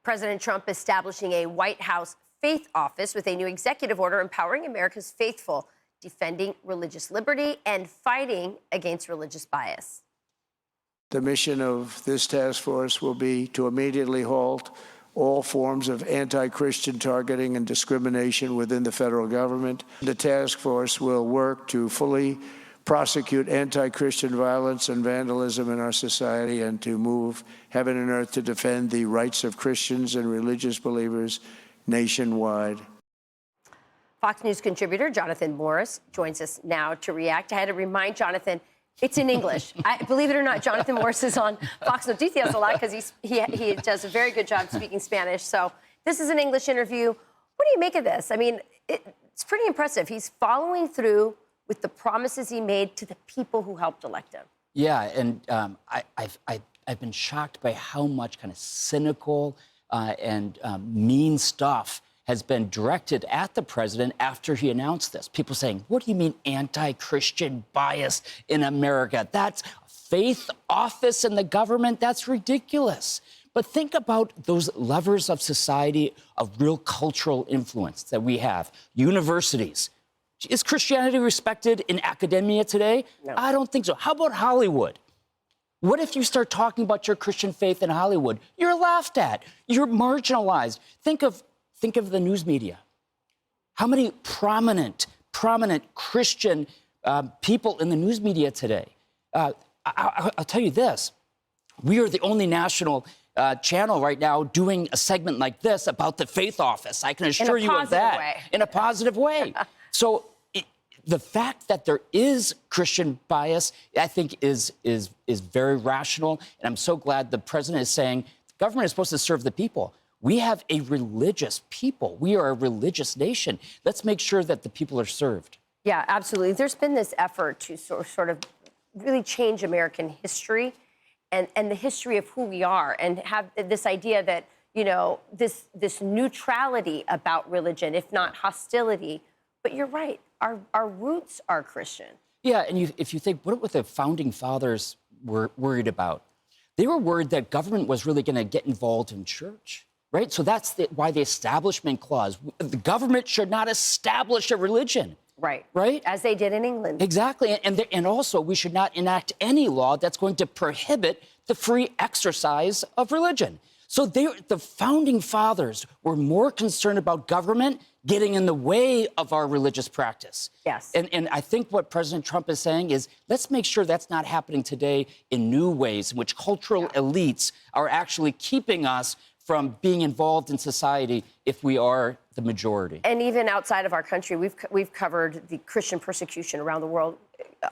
President Trump establishing a White House faith office with a new executive order empowering America's faithful, defending religious liberty and fighting against religious bias. The mission of this task force will be to immediately halt all forms of anti-Christian targeting and discrimination within the federal government. The task force will work to fully prosecute anti-Christian violence and vandalism in our society and to move heaven and earth to defend the rights of Christians and religious believers nationwide. Fox News contributor Jonathan Morris joins us now to react. I had to remind Jonathan, it's in English. Believe it or not, Jonathan Morris is on Fox News Details a lot because he does a very good job speaking Spanish. So this is an English interview. What do you make of this? I mean, it's pretty impressive. He's following through with the promises he made to the people who helped elect him. Yeah, and I've been shocked by how much kind of cynical and mean stuff has been directed at the president after he announced this. People saying, what do you mean anti-Christian bias in America? That's faith office in the government? That's ridiculous. But think about those levers of society of real cultural influence that we have. Universities. Is Christianity respected in academia today? No. I don't think so. How about Hollywood? What if you start talking about your Christian faith in Hollywood? You're laughed at. You're marginalized. Think of the news media. How many prominent Christian people in the news media today? I'll tell you this. We are the only national channel right now doing a segment like this about the faith office. I can assure you of that. In a positive way. So the fact that there is Christian bias, I think, is very rational. And I'm so glad the president is saying the government is supposed to serve the people. We have a religious people. We are a religious nation. Let's make sure that the people are served. Yeah, absolutely. There's been this effort to sort of really change American history and the history of who we are and have this idea that, you know, this neutrality about religion, if not hostility. But you're right. Our roots are Christian. Yeah, and if you think, what were the founding fathers were worried about? They were worried that government was really going to get involved in church. Right? So that's why the Establishment Clause. The government should not establish a religion. Right. Right? As they did in England. Exactly. And also, we should not enact any law that's going to prohibit the free exercise of religion. So the founding fathers were more concerned about government getting in the way of our religious practice. Yes. And I think what President Trump is saying is, let's make sure that's not happening today in new ways in which cultural elites are actually keeping us from being involved in society if we are the majority. And even outside of our country, we've covered the Christian persecution around the world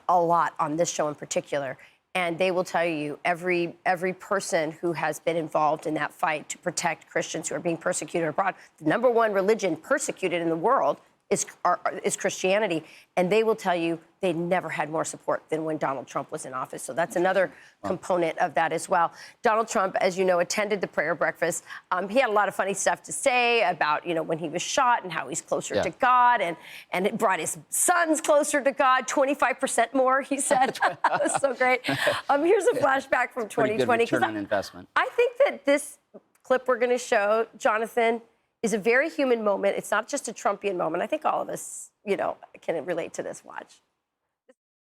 a lot on this show in particular. And they will tell you every person who has been involved in that fight to protect Christians who are being persecuted abroad, the number one religion persecuted in the world is Christianity. And they will tell you they never had more support than when Donald Trump was in office. So that's another component of that as well. Donald Trump, as you know, attended the prayer breakfast. He had a lot of funny stuff to say about, you know, when he was shot and how he's closer to God and it brought his sons closer to God, 25% more, he said. That was so great. Here's a flashback from 2020. Return on investment. I think that this clip we're going to show, Jonathan, is a very human moment. It's not just a Trumpian moment. I think all of us, you know, can relate to this. Watch.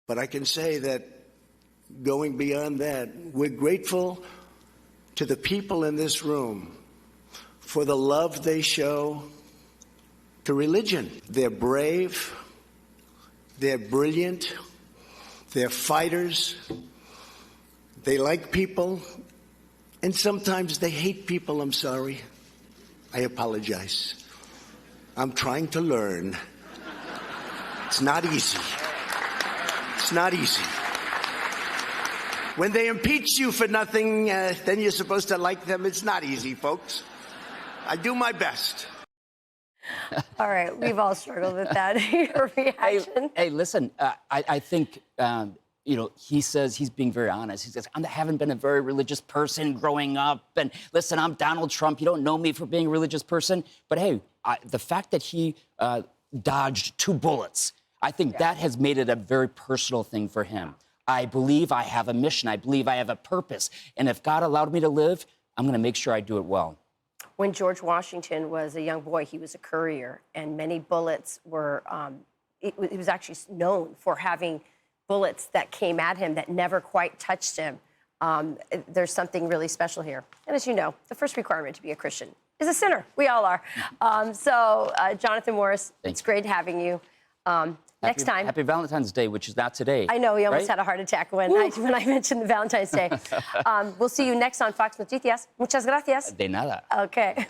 But I can say that going beyond that, we're grateful to the people in this room for the love they show to religion. They're brave, they're brilliant, they're fighters, they like people, and sometimes they hate people. I'm sorry. I apologize. I'm trying to learn. It's not easy. It's not easy. When they impeach you for nothing, then you're supposed to like them. It's not easy, folks. I do my best. All right. We've all struggled with that. Your reaction? Hey, listen, I think, you know, he says he's being very honest. He says, I haven't been a very religious person growing up. And listen, I'm Donald Trump. You don't know me for being a religious person. But hey, the fact that he dodged 2 bullets, I think that has made it a very personal thing for him. I believe I have a mission. I believe I have a purpose. And if God allowed me to live, I'm going to make sure I do it well. When George Washington was a young boy, he was a courier, and many bullets were, he was actually known for having bullets that came at him that never quite touched him. There's something really special here. And as you know, the first requirement to be a Christian is a sinner. We all are. Jonathan Morris, it's great having you. Next time. Happy Valentine's Day, which is not today. I know, we almost right? had a heart attack when I mentioned the Valentine's Day. We'll see you next on Fox Noticias. Muchas gracias. De nada. Okay.